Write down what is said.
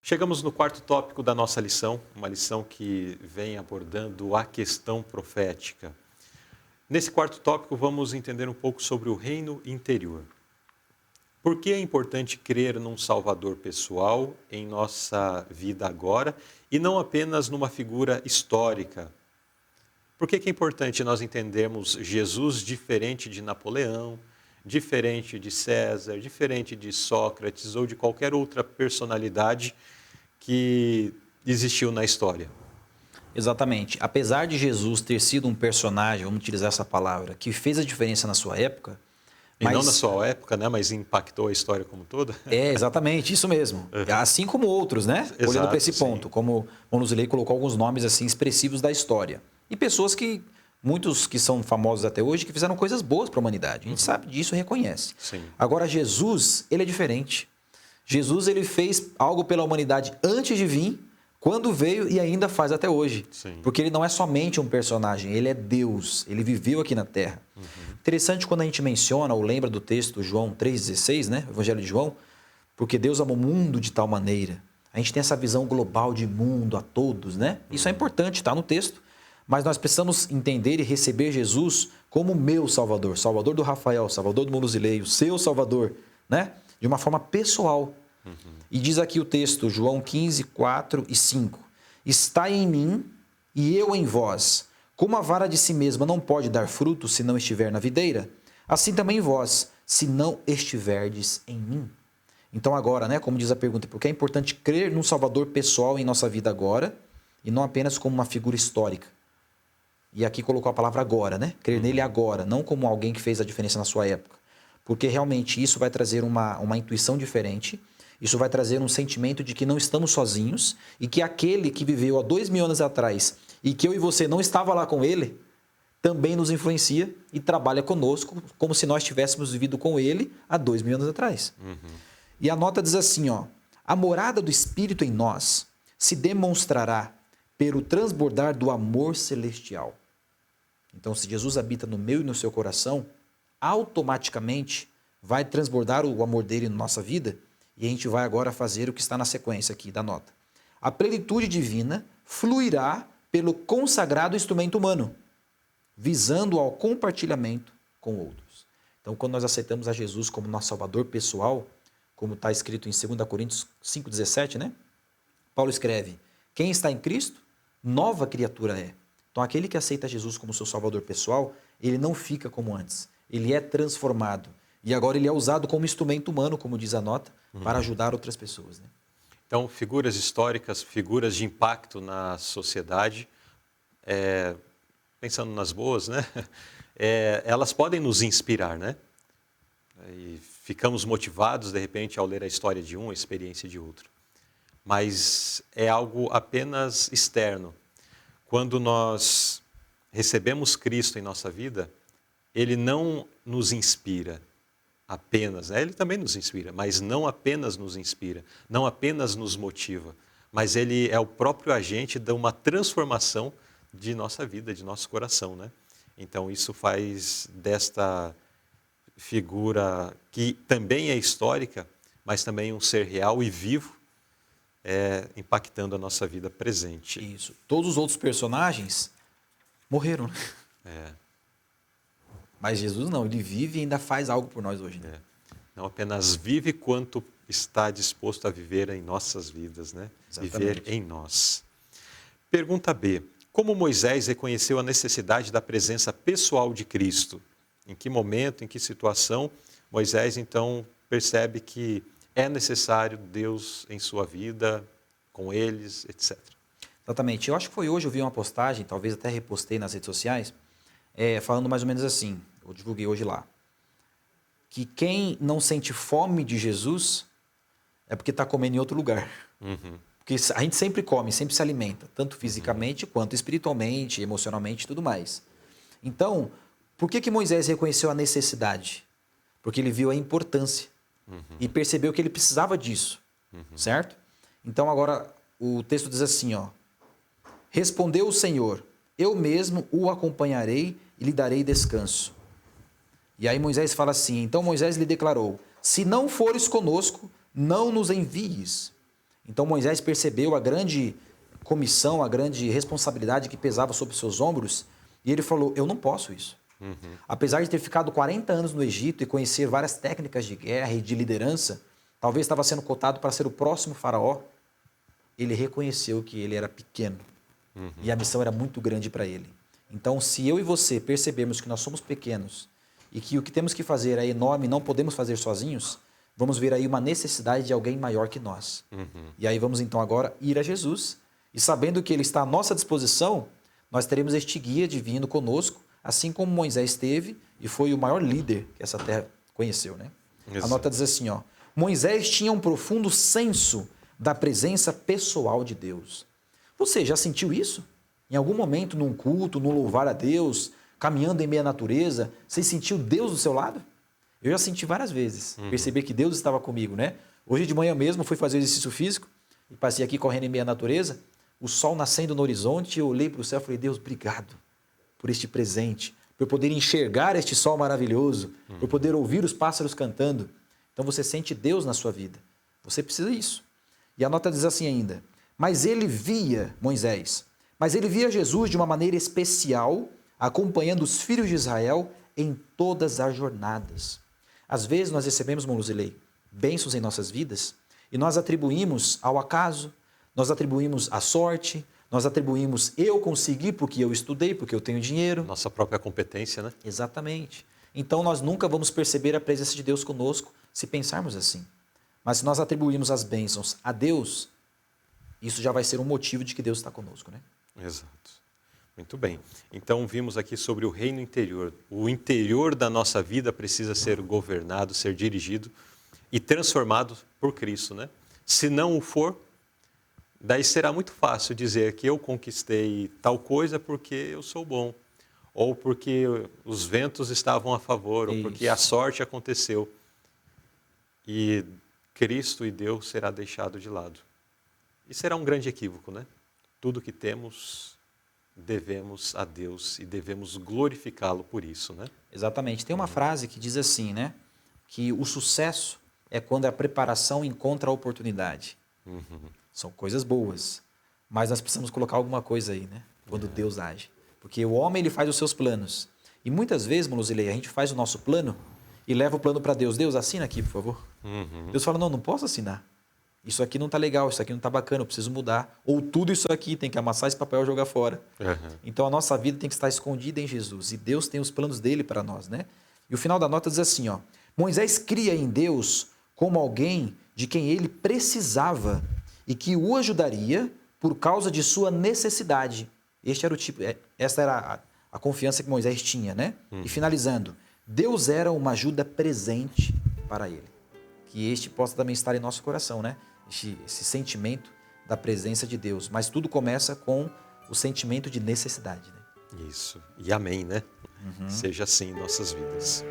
Chegamos no quarto tópico da nossa lição, uma lição que vem abordando a questão profética. Nesse quarto tópico, vamos entender um pouco sobre o reino interior. Por que é importante crer num Salvador pessoal em nossa vida agora e não apenas numa figura histórica? Por que é importante nós entendermos Jesus diferente de Napoleão, diferente de César, diferente de Sócrates ou de qualquer outra personalidade que existiu na história? Exatamente. Apesar de Jesus ter sido um personagem, vamos utilizar essa palavra, que fez a diferença na sua época, E não na mas sua época, né, mas impactou a história como toda? exatamente isso mesmo. Assim como outros, né? Olhando para Exato, esse ponto, sim. como o Luzilei colocou alguns nomes assim expressivos da história. E pessoas que, muitos que são famosos até hoje, que fizeram coisas boas para a humanidade. A gente sabe disso e reconhece. Sim. Agora, Jesus, ele é diferente. Jesus, ele fez algo pela humanidade antes de vir, quando veio e ainda faz até hoje. Sim. Porque ele não é somente um personagem, ele é Deus, ele viveu aqui na Terra. Interessante quando a gente menciona ou lembra do texto João 3,16, né? O Evangelho de João, porque Deus amou o mundo de tal maneira. A gente tem essa visão global de mundo a todos, né? Isso é importante, está no texto. Mas nós precisamos entender e receber Jesus como meu Salvador, Salvador do Rafael, Salvador do Monuzilei, o seu Salvador, né? De uma forma pessoal. E diz aqui o texto, João 15, 4 e 5. Está em mim e eu em vós. Como a vara de si mesma não pode dar fruto se não estiver na videira, assim também vós, se não estiverdes em mim. Então agora, né, como diz a pergunta, porque é importante crer num Salvador pessoal em nossa vida agora e não apenas como uma figura histórica. E aqui colocou a palavra agora, né? Crer nele agora, não como alguém que fez a diferença na sua época. Porque realmente isso vai trazer uma intuição diferente, isso vai trazer um sentimento de que não estamos sozinhos e que aquele que viveu há 2000 anos atrás e que eu e você não estava lá com ele, também nos influencia e trabalha conosco como se nós tivéssemos vivido com ele há 2000 anos atrás. E a nota diz assim, ó, a morada do Espírito em nós se demonstrará pelo transbordar do amor celestial. Então, se Jesus habita no meu e no seu coração, automaticamente vai transbordar o amor dele na nossa vida e a gente vai agora fazer o que está na sequência aqui da nota. A plenitude divina fluirá pelo consagrado instrumento humano, visando ao compartilhamento com outros. Então, quando nós aceitamos a Jesus como nosso Salvador pessoal, como está escrito em 2 Coríntios 5,17, né? Paulo escreve, quem está em Cristo, nova criatura é. Então, aquele que aceita Jesus como seu Salvador pessoal, ele não fica como antes. Ele é transformado. E agora ele é usado como instrumento humano, como diz a nota, para ajudar outras pessoas. Né? Então, figuras históricas, figuras de impacto na sociedade, pensando nas boas, né? Elas podem nos inspirar, né? E ficamos motivados, de repente, ao ler a história de um, a experiência de outro. Mas é algo apenas externo. Quando nós recebemos Cristo em nossa vida, Ele não nos inspira apenas, né? Ele também nos inspira, mas não apenas nos inspira, não apenas nos motiva, mas Ele é o próprio agente de uma transformação de nossa vida, de nosso coração, né? Então isso faz desta figura, que também é histórica, mas também um ser real e vivo, impactando a nossa vida presente. Isso. Todos os outros personagens morreram. Né? Mas Jesus não, ele vive e ainda faz algo por nós hoje. Né? Não apenas vive, quanto está disposto a viver em nossas vidas, né? Viver em nós. Pergunta B. Como Moisés reconheceu a necessidade da presença pessoal de Cristo? Em que momento, em que situação, Moisés então percebe que é necessário Deus em sua vida, com eles, etc. Exatamente. Eu acho que foi hoje, eu vi uma postagem, talvez até repostei nas redes sociais, falando mais ou menos assim, eu divulguei hoje lá, que quem não sente fome de Jesus é porque está comendo em outro lugar. Porque a gente sempre come, sempre se alimenta, tanto fisicamente quanto espiritualmente, emocionalmente e tudo mais. Então, por que Moisés reconheceu a necessidade? Porque ele viu a importância e percebeu que ele precisava disso, certo? Então agora o texto diz assim, ó, respondeu o Senhor, eu mesmo o acompanharei e lhe darei descanso. E aí Moisés fala assim, então Moisés lhe declarou, se não fores conosco, não nos envies. Então Moisés percebeu a grande comissão, a grande responsabilidade que pesava sobre seus ombros, e ele falou, eu não posso isso. Apesar de ter ficado 40 anos no Egito e conhecer várias técnicas de guerra e de liderança, talvez estava sendo cotado para ser o próximo faraó, ele reconheceu que ele era pequeno e a missão era muito grande para ele. Então, se eu e você percebemos que nós somos pequenos e que o que temos que fazer é enorme e não podemos fazer sozinhos, vamos ver aí uma necessidade de alguém maior que nós. E aí vamos então agora ir a Jesus e sabendo que Ele está à nossa disposição, nós teremos este guia divino conosco, assim como Moisés teve e foi o maior líder que essa terra conheceu, né? A nota diz assim, ó, Moisés tinha um profundo senso da presença pessoal de Deus. Você já sentiu isso? Em algum momento, num culto, num louvar a Deus, caminhando em meio à natureza, você sentiu Deus do seu lado? Eu já senti várias vezes, perceber que Deus estava comigo, né? Hoje de manhã mesmo fui fazer exercício físico e passei aqui correndo em meio à natureza, o sol nascendo no horizonte, eu olhei para o céu e falei, Deus, obrigado por este presente, por eu poder enxergar este sol maravilhoso, por poder ouvir os pássaros cantando. Então você sente Deus na sua vida. Você precisa disso. E a nota diz assim ainda, mas ele via Jesus de uma maneira especial, acompanhando os filhos de Israel em todas as jornadas. Às vezes nós recebemos, irmão Luzilei, bênçãos em nossas vidas e nós atribuímos ao acaso, nós atribuímos à sorte, nós atribuímos eu consegui porque eu estudei, porque eu tenho dinheiro. Nossa própria competência, né? Exatamente. Então nós nunca vamos perceber a presença de Deus conosco se pensarmos assim. Mas se nós atribuirmos as bênçãos a Deus, isso já vai ser um motivo de que Deus está conosco, né? Exato. Muito bem. Então vimos aqui sobre o reino interior. O interior da nossa vida precisa ser governado, ser dirigido e transformado por Cristo, né? Se não o for, daí será muito fácil dizer que eu conquistei tal coisa porque eu sou bom, ou porque os ventos estavam a favor, ou porque a sorte aconteceu. E Cristo e Deus será deixado de lado. E será um grande equívoco, né? Tudo que temos, devemos a Deus e devemos glorificá-lo por isso, né? Exatamente. Tem uma frase que diz assim, né? Que o sucesso é quando a preparação encontra a oportunidade. São coisas boas, mas nós precisamos colocar alguma coisa aí, né? Quando Deus age. Porque o homem, ele faz os seus planos. E muitas vezes, Monozilei, a gente faz o nosso plano e leva o plano para Deus. Deus, assina aqui, por favor. Deus fala, não posso assinar. Isso aqui não está legal, isso aqui não está bacana, eu preciso mudar. Ou tudo isso aqui, tem que amassar esse papel e jogar fora. Então a nossa vida tem que estar escondida em Jesus. E Deus tem os planos dele para nós, né? E o final da nota diz assim, ó. Moisés cria em Deus como alguém de quem ele precisava e que o ajudaria por causa de sua necessidade. Esta era a confiança que Moisés tinha, né? E finalizando, Deus era uma ajuda presente para ele. Que este possa também estar em nosso coração, né? Esse sentimento da presença de Deus. Mas tudo começa com o sentimento de necessidade, né? Isso. E amém, né? Seja assim em nossas vidas.